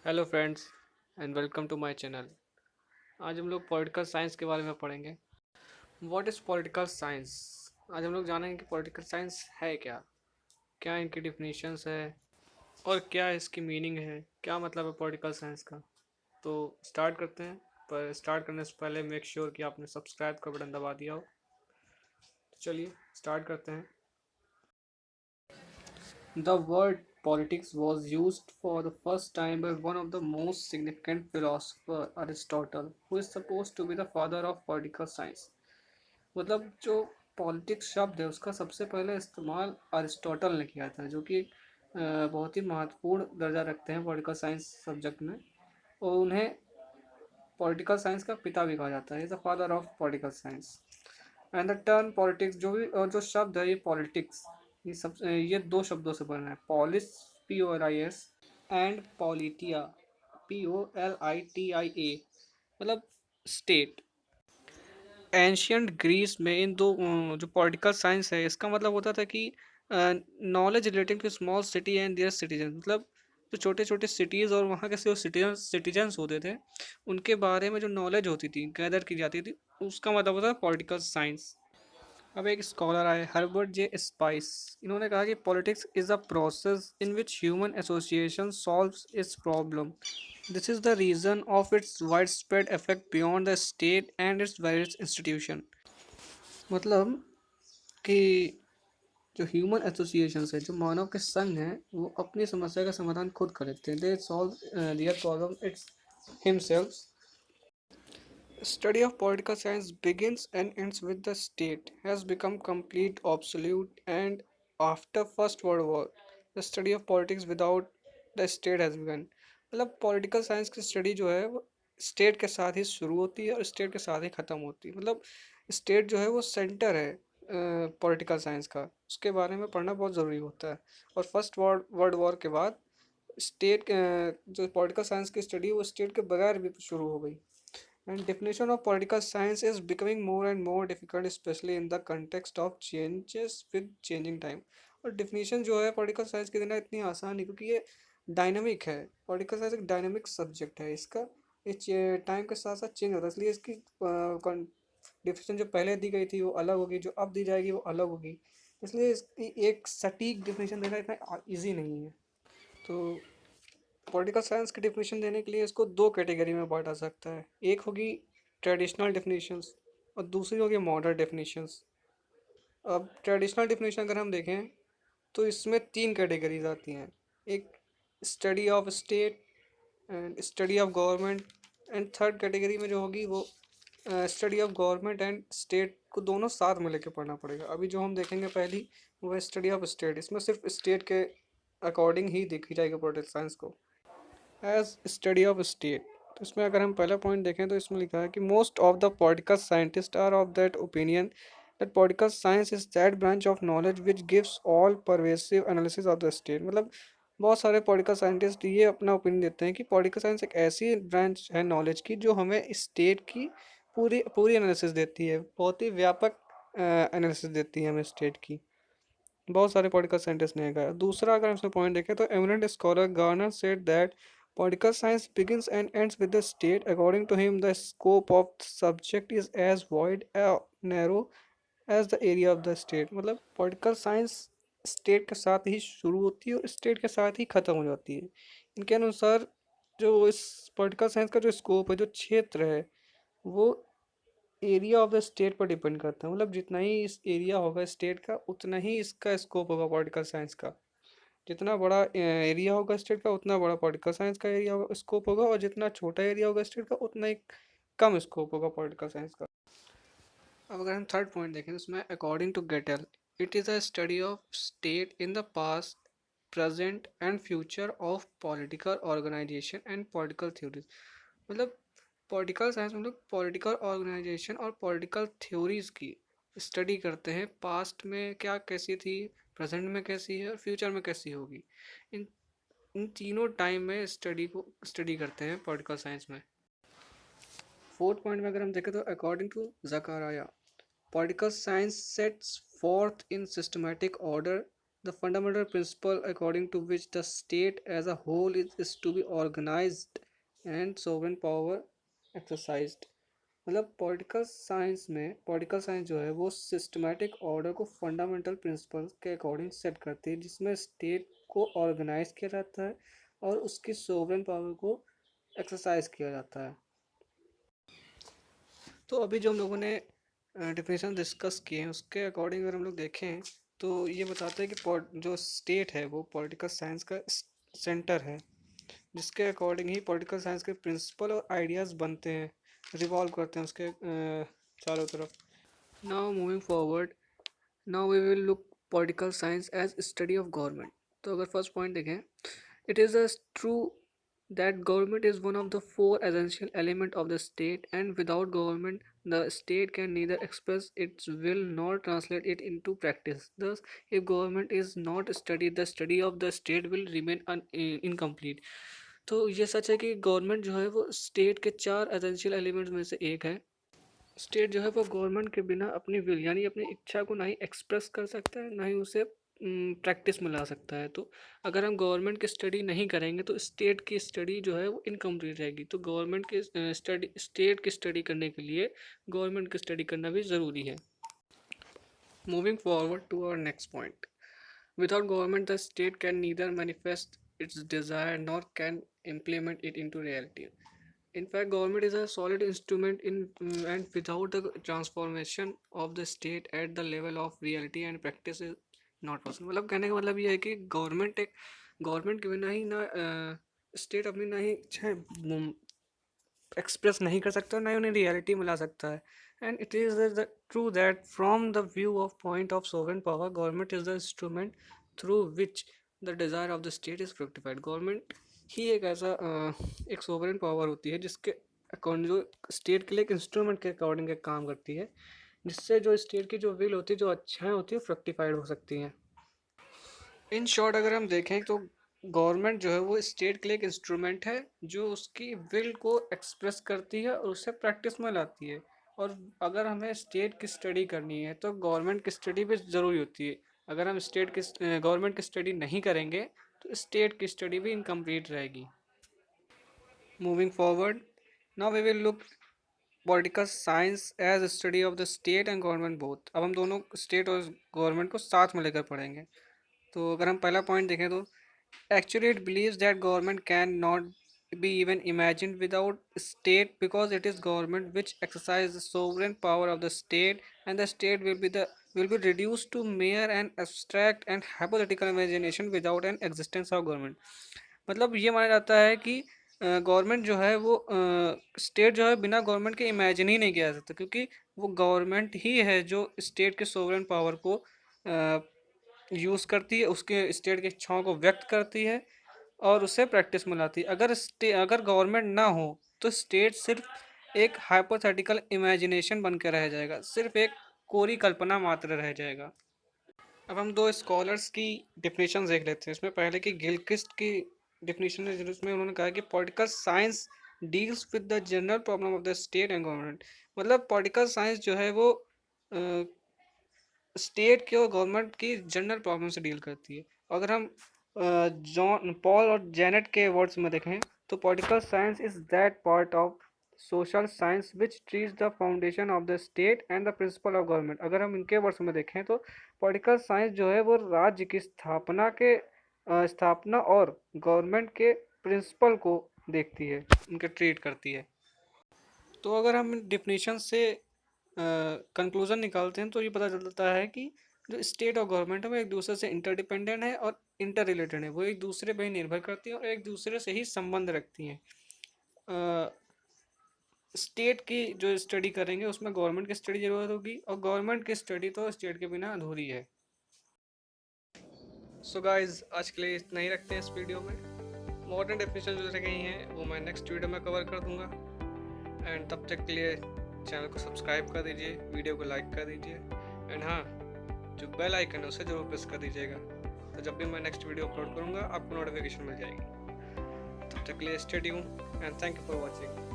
Hello friends and welcome to my channel. आज हम लोग पॉलिटिकल साइंस के बारे में पढ़ेंगे। What is political science. आज हम लोग जानेंगे कि पॉलिटिकल साइंस है क्या, क्या इनकी डिफिनीशंस है और क्या इसकी मीनिंग है, क्या मतलब है पॉलिटिकल साइंस का। तो स्टार्ट करते हैं, पर स्टार्ट करने से पहले मेक श्योर कि आपने सब्सक्राइब का बटन दबा दिया हो। तो चलिए स्टार्ट करते हैं। The word politics was used for the first time by one of the most significant philosophers, Aristotle, who is supposed to be the father of political science. मतलब जो पॉलिटिक्स शब्द है उसका सबसे पहले इस्तेमाल अरिस्टोटल ने किया था, जो कि बहुत ही महत्वपूर्ण दर्जा रखते हैं पॉलिटिकल साइंस सब्जेक्ट में, और उन्हें पॉलिटिकल साइंस का पिता भी कहा जाता है, is the father of political science. And the term politics, जो भी और जो शब्द है ये पॉलिटिक्स, ये दो शब्दों से बना है, पॉलिस POLIS एंड पॉलिटिया POLITIA, मतलब स्टेट। एंशियंट ग्रीस में इन दो जो पॉलिटिकल साइंस है इसका मतलब होता था कि knowledge relating to small city and their citizen, मतलब जो छोटे छोटे सिटीज़ और वहाँ के जो सिटीजन्स होते थे उनके बारे में जो नॉलेज होती थी, गैदर की जाती थी, उसका मतलब होता है पॉलिटिकल साइंस। अब एक स्कॉलर आए, हर्बर्ट J स्पाइस। इन्होंने कहा कि politics is a process in which human association solves its problem. This is the reason of its wide spread effect beyond the state and its various institution. मतलब कि जो human associations है, जो मानव के संघ हैं, वो अपनी समस्या का समाधान खुद कर लेते हैं। They solve their problem it's himselves. Study of political science begins and ends with the state has become complete obsolete, and after First World War the study of politics without the state has begun। मतलब political science की study जो है वो state के साथ ही शुरू होती है और स्टेट के साथ ही ख़त्म होती है। मतलब स्टेट जो है वो सेंटर है पॉलिटिकल साइंस का, उसके बारे में पढ़ना बहुत ज़रूरी होता है। और फर्स्ट वर्ल्ड वॉर के बाद स्टेट जो पॉलिटिकल साइंस की स्टडी वो स्टेट के बगैर भी शुरू हो गई। And definition of political science is becoming more and more difficult, especially in the context of changes with changing time। और definition जो है political science की देना इतनी आसान नहीं, क्योंकि ये डायनामिक है। political science एक डायनामिक सब्जेक्ट है, इसका ये टाइम के साथ साथ चेंज होता है, इसलिए इसकी डिफिनेशन जो पहले दी गई थी वो अलग होगी, जो अब दी जाएगी वो अलग होगी। इसलिए इसकी एक सटीक डिफिनेशन देना इतना ईजी नहीं है। तो पॉलिटिकल साइंस की डिफिनेशन देने के लिए इसको दो कैटेगरी में बांटा सकता है। एक होगी ट्रेडिशनल डिफिनेशंस और दूसरी होगी मॉडर्न डिफिनेशंस। अब ट्रेडिशनल डिफिनेशन अगर हम देखें तो इसमें तीन कैटेगरीज आती हैं। एक study of state and study of government, and third category में जो होगी वो study of government and state को दोनों साथ में लेके पढ़ना पड़ेगा। अभी जो हम देखेंगे पहली वो है स्टडी ऑफ स्टेट, इसमें सिर्फ स्टेट के अकॉर्डिंग ही देखी जाएगी पॉलिटिकल साइंस को। एज स्टडी ऑफ स्टेट, तो इसमें अगर हम पहला पॉइंट देखें तो इसमें लिखा है कि most of the political scientist are of that opinion that political science is that branch of knowledge which gives all pervasive analysis of the state. मतलब बहुत सारे पॉलिटिकल साइंटिस्ट ये अपना ओपिनियन देते हैं कि पॉलिटिकल साइंस एक ऐसी ब्रांच है नॉलेज की जो हमें स्टेट की पूरी पूरी एनालिसिस देती है, बहुत ही व्यापक एनालिसिस देती है हमें स्टेट की। बहुत सारे पॉलिटिकल साइंटिस्ट ने कहा। दूसरा अगर हम इसमें पॉइंट देखें तो eminent scholar Garner said that political science begins and ends with the state। According to him, the scope of the subject is as wide and narrow as the area of the state। मतलब political science state के साथ ही शुरू होती है और state के साथ ही ख़त्म हो जाती है। इनके अनुसार जो इस पॉलिटिकल साइंस का जो स्कोप है, जो क्षेत्र है, वो एरिया ऑफ द स्टेट पर डिपेंड करता है। मतलब जितना ही इस एरिया होगा स्टेट का उतना ही इसका स्कोप होगा पॉलिटिकल साइंस का। जितना बड़ा एरिया होगा स्टेट का उतना बड़ा पॉलिटिकल साइंस का एरिया होगा स्कोप होगा, और जितना छोटा एरिया होगा स्टेट का उतना ही कम स्कोप होगा पॉलिटिकल साइंस का। अब अगर हम थर्ड पॉइंट देखें तो उसमें according to Gettell it is a study of state in the past present and future of political organisation and political theories. मतलब पॉलिटिकल साइंस में लोग पॉलिटिकल ऑर्गेनाइजेशन और पॉलिटिकल थ्योरीज की स्टडी करते हैं। पास्ट में क्या कैसी थी, प्रेजेंट में कैसी है और फ्यूचर में कैसी होगी। इन इन तीनों टाइम में स्टडी करते हैं पॉलिटिकल साइंस में। फोर्थ पॉइंट में अगर हम देखें तो according to Zakaria, political science sets forth in systematic order The fundamental principle according to which the state as a whole is to be organized and sovereign power exercised. मतलब political science जो है वो systematic order को fundamental principles के according set करती है, जिसमें state को ऑर्गेनाइज किया जाता है और उसकी सोवरेन पावर को एक्सरसाइज किया जाता है। तो अभी जो हम लोगों ने डिफिनेशन डिस्कस किए हैं उसके अकॉर्डिंग अगर हम लोग देखें तो ये बताते हैं कि जो स्टेट है वो पॉलिटिकल साइंस का सेंटर है, जिसके अकॉर्डिंग ही पॉलिटिकल साइंस के प्रिंसिपल और आइडियाज़ बनते हैं, रिवॉल्व करते हैं उसके चारों तरफ। Now moving forward, now we will look political science as study of government. तो अगर फर्स्ट पॉइंट देखें, it is a true that government is one of the four essential elements of the state, and without government the state can neither express its will nor translate it into practice. Thus, if government is not studied, the study of the state will remain incomplete. तो ये सच है कि government जो है वो state के चार essential elements में से एक है। स्टेट जो है वो गवर्नमेंट के बिना अपनी विल यानी अपनी इच्छा को ना ही एक्सप्रेस कर सकता है, ना ही उसे प्रैक्टिस में ला सकता है। तो अगर हम गवर्नमेंट की स्टडी नहीं करेंगे तो स्टेट की स्टडी जो है वो इनकम्प्लीट रहेगी। तो गवर्नमेंट की स्टडी स्टेट की स्टडी करने के लिए गवर्नमेंट की स्टडी करना भी ज़रूरी है। Moving forward to our next point, without government the state can neither manifest its desire nor can implement it into reality. In fact, government is a solid instrument in and without the transformation of the state at the level of reality and practice is not possible. मतलब कहने का मतलब ये है कि government के बिना ही ना स्टेट अपनी ना ही एक्सप्रेस नहीं कर सकता, ना ही उन्हें रियलिटी में ला सकता है। And it is true that from the view of point of sovereign power government is the instrument through which the desire of the state is fructified. Government ही एक ऐसा एक सोवरेन पावर होती है जिसके अकॉर्डिंग जो स्टेट के लिए एक इंस्ट्रूमेंट के अकॉर्डिंग एक काम करती है, जिससे जो स्टेट की जो विल होती है, जो अच्छाएँ होती है, फ्रक्टिफाइड हो सकती हैं। इन शॉर्ट अगर हम देखें तो गवर्नमेंट जो है वो स्टेट के लिए एक इंस्ट्रूमेंट है जो उसकी विल को एक्सप्रेस करती है और उसे प्रैक्टिस में लाती है। और अगर हमें स्टेट की स्टडी करनी है तो गवर्नमेंट की स्टडी भी ज़रूरी होती है। अगर हम गवर्नमेंट की स्टडी नहीं करेंगे तो स्टेट की स्टडी भी इनकम्प्लीट रहेगी। Moving forward, now we will look political science as study of the state and government both. अब हम दोनों स्टेट और गवर्नमेंट को साथ में लेकर पढ़ेंगे। तो अगर हम पहला पॉइंट देखें तो actually it believes that government can not be even imagined without state, because it is government which exercise the sovereign power of the state, and the state will be reduced to mere and abstract and hypothetical imagination without an existence of government. मतलब ये माना जाता है कि government जो है वो state जो है बिना गवर्नमेंट के इमेजिन ही नहीं किया जा सकता, क्योंकि वो गवर्नमेंट ही है जो स्टेट के सोवरेन पावर को यूज़ करती है, उसके स्टेट की इच्छाओं को व्यक्त करती है और उसे प्रैक्टिस में लाती है। अगर गवर्नमेंट ना हो तो स्टेट सिर्फ एक हाइपोथेटिकल इमेजिनेशन बन के रह जाएगा, सिर्फ एक कोरी कल्पना मात्र रह जाएगा। अब हम दो स्कॉलर्स की डिफिनेशन देख लेते हैं। इसमें पहले की गिलक्रिस्ट की डिफिनेशन है जिसमें उन्होंने कहा कि political science deals with the general problem of the state and government. मतलब पॉलिटिकल साइंस जो है वो स्टेट के और गवर्नमेंट की जनरल प्रॉब्लम से डील करती है। अगर हम जॉन पॉल और जेनेट के वर्ड्स में देखें तो political science is that part of social science which trees the foundation of the state and the principle of government. अगर हम इनके वर्ड्स में देखें तो पॉलिटिकल साइंस जो है वो राज्य की स्थापना और गवर्नमेंट के प्रिंसिपल को देखती है, उनके ट्रीट करती है। तो अगर हम डिफिनेशन से कंक्लूज़न निकालते हैं तो ये पता चलता है कि जो स्टेट और गवर्नमेंट है वो एक दूसरे से इंटरडिपेंडेंट है और इंटर रिलेटेड है। वो एक दूसरे पर ही निर्भर करती हैं और एक दूसरे से ही संबंध रखती हैं। स्टेट की जो स्टडी करेंगे उसमें गवर्नमेंट की स्टडी ज़रूरत होगी और गवर्नमेंट की स्टडी तो स्टेट के बिना अधूरी है। सो गाइज आज के लिए इतना ही रखते हैं इस वीडियो में। मॉडर्न डेफिनेशन जो रह गई हैं वो मैं नेक्स्ट वीडियो में कवर कर दूंगा। एंड तब तक के लिए चैनल को सब्सक्राइब कर दीजिए, वीडियो को लाइक कर दीजिए एंड हाँ, जो बेल आइकन है उसे जरूर प्रेस कर दीजिएगा, तो जब भी मैं नेक्स्ट वीडियो अपलोड करूँगा आपको नोटिफिकेशन मिल जाएगी। तब तक के लिए stay tuned and thank you for watching.